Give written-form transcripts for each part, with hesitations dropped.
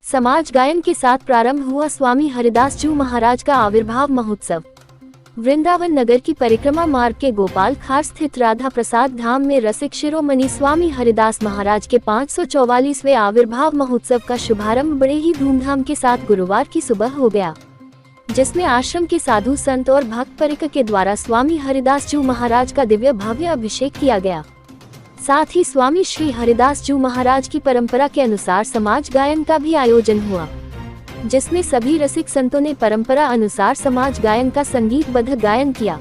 समाज गायन के साथ प्रारंभ हुआ स्वामी हरिदास जी महाराज का आविर्भाव महोत्सव। वृंदावन नगर की परिक्रमा मार्ग के गोपाल खार स्थित राधा प्रसाद धाम में रसिक शिरोमणि स्वामी हरिदास महाराज के 544वें आविर्भाव महोत्सव का शुभारंभ बड़े ही धूमधाम के साथ गुरुवार की सुबह हो गया, जिसमें आश्रम के साधु संत और भक्त परिकर के द्वारा स्वामी हरिदास जी महाराज का दिव्य भव्य अभिषेक किया गया। साथ ही स्वामी श्री हरिदास जी महाराज की परंपरा के अनुसार समाज गायन का भी आयोजन हुआ, जिसमें सभी रसिक संतों ने परंपरा अनुसार समाज गायन का संगीतबद्ध गायन किया।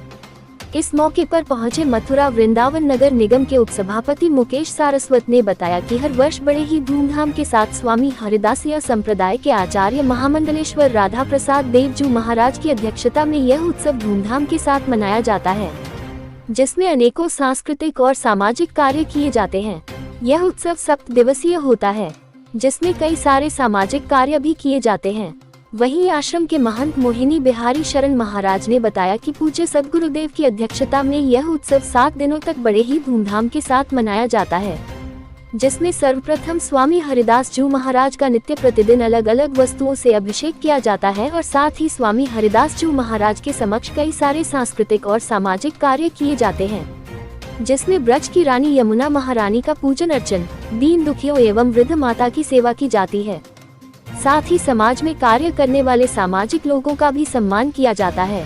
इस मौके पर पहुंचे मथुरा वृंदावन नगर निगम के उपसभापति मुकेश सारस्वत ने बताया कि हर वर्ष बड़े ही धूमधाम के साथ स्वामी हरिदासीय संप्रदाय के आचार्य महामंडलेश्वर राधा प्रसाद देव जी महाराज की अध्यक्षता में यह उत्सव धूमधाम के साथ मनाया जाता है, जिसमें अनेकों सांस्कृतिक और सामाजिक कार्य किए जाते हैं। यह उत्सव 7 दिवसीय होता है, जिसमें कई सारे सामाजिक कार्य भी किए जाते हैं। वहीं आश्रम के महंत मोहिनी बिहारी शरण महाराज ने बताया कि पूज्य सद्गुरुदेव की अध्यक्षता में यह उत्सव 7 दिनों तक बड़े ही धूमधाम के साथ मनाया जाता है, जिसमें सर्वप्रथम स्वामी हरिदास जी महाराज का नित्य प्रतिदिन अलग अलग वस्तुओं से अभिषेक किया जाता है और साथ ही स्वामी हरिदास जी महाराज के समक्ष कई सारे सांस्कृतिक और सामाजिक कार्य किए जाते हैं, जिसमें ब्रज की रानी यमुना महारानी का पूजन अर्चन, दीन दुखियों एवं वृद्ध माता की सेवा की जाती है। साथ ही समाज में कार्य करने वाले सामाजिक लोगों का भी सम्मान किया जाता है।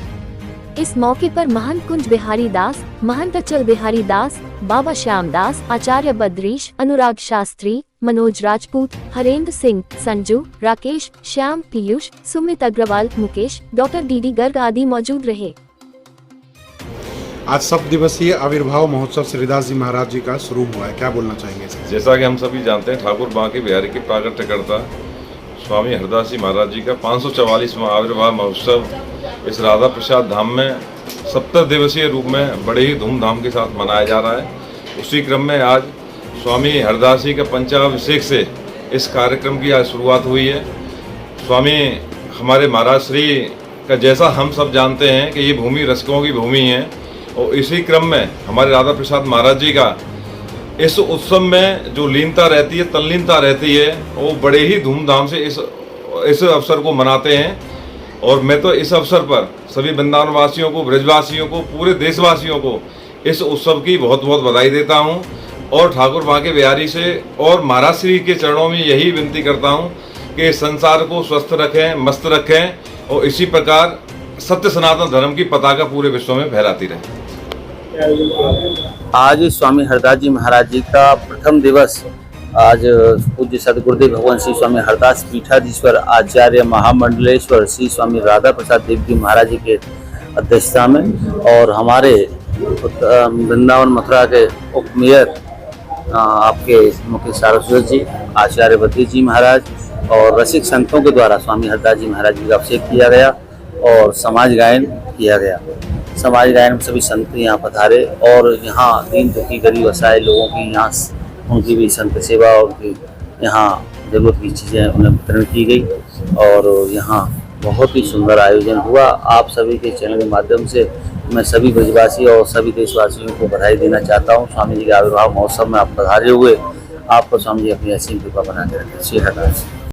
इस मौके पर महंत कुंज बिहारी दास, महंत अचल बिहारी दास, बाबा श्याम दास, आचार्य बद्रीश, अनुराग शास्त्री, मनोज राजपूत, हरेंद्र सिंह, संजू, राकेश, श्याम, पीयूष, सुमित अग्रवाल, मुकेश, डॉक्टर डी गर्ग आदि मौजूद रहे। आज 7 दिवसीय आविर्भाव महोत्सव श्रीदास जी महाराज जी का शुरू हुआ है, क्या बोलना चाहेंगे? जैसा कि हम सभी जानते हैं, ठाकुर बांके बिहारी के प्राकट्यकर्ता स्वामी हरिदास जी महाराज जी का 544वां आविर्भाव महोत्सव इस राधा प्रसाद धाम में 70 दिवसीय रूप में बड़े ही धूमधाम के साथ मनाया जा रहा है। उसी क्रम में आज स्वामी हरिदास जी का पंचाभिषेक से इस कार्यक्रम की आज शुरुआत हुई है। स्वामी हमारे महाराज श्री का, जैसा हम सब जानते हैं कि ये भूमि रसिकों की भूमि है, और इसी क्रम में हमारे राधा प्रसाद महाराज जी का इस उत्सव में जो लीनता रहती है, तल्लीनता रहती है, वो बड़े ही धूमधाम से इस अवसर को मनाते हैं। और मैं तो इस अवसर पर सभी वृंदावन वासियों को, ब्रजवासियों को, पूरे देशवासियों को इस उत्सव की बहुत बहुत बधाई देता हूं और ठाकुर बांके बिहारी से और महाराज श्री के चरणों में यही विनती करता हूं कि संसार को स्वस्थ रखें, मस्त रखें और इसी प्रकार सत्य सनातन धर्म की पताका पूरे विश्व में फहराती रहे। आज स्वामी हरिदास जी महाराज जी का प्रथम दिवस आज पूज्य सद्गुरुदेव भगवान श्री स्वामी हरिदास पीठाधीश्वर आचार्य महामंडलेश्वर श्री स्वामी राधा प्रसाद देव जी महाराज जी के अध्यक्षता में और हमारे वृंदावन मथुरा के उप मेयर आपके मुकेश सारस्वत जी, आचार्य बद्रीश जी महाराज और रसिक संतों के द्वारा स्वामी हरिदास जी महाराज जी का अभिषेक किया गया और समाज गायन किया गया। समाज गायन में सभी संत यहाँ पधारे और यहाँ दीन दुखी गरीब असहाय लोगों की यहाँ उनकी भी संत सेवा और उनकी यहाँ जरूरत की चीज़ें उन्हें वितरण की गई और यहाँ बहुत ही सुंदर आयोजन हुआ। आप सभी के चैनल के माध्यम से मैं सभी ब्रजवासी और सभी देशवासियों को बधाई देना चाहता हूँ। स्वामी जी के आविर्भाव महोत्सव में आप पधारे हुए, आपको स्वामी जी अपनी असीम कृपा बना के रखें। श्री हरिदास।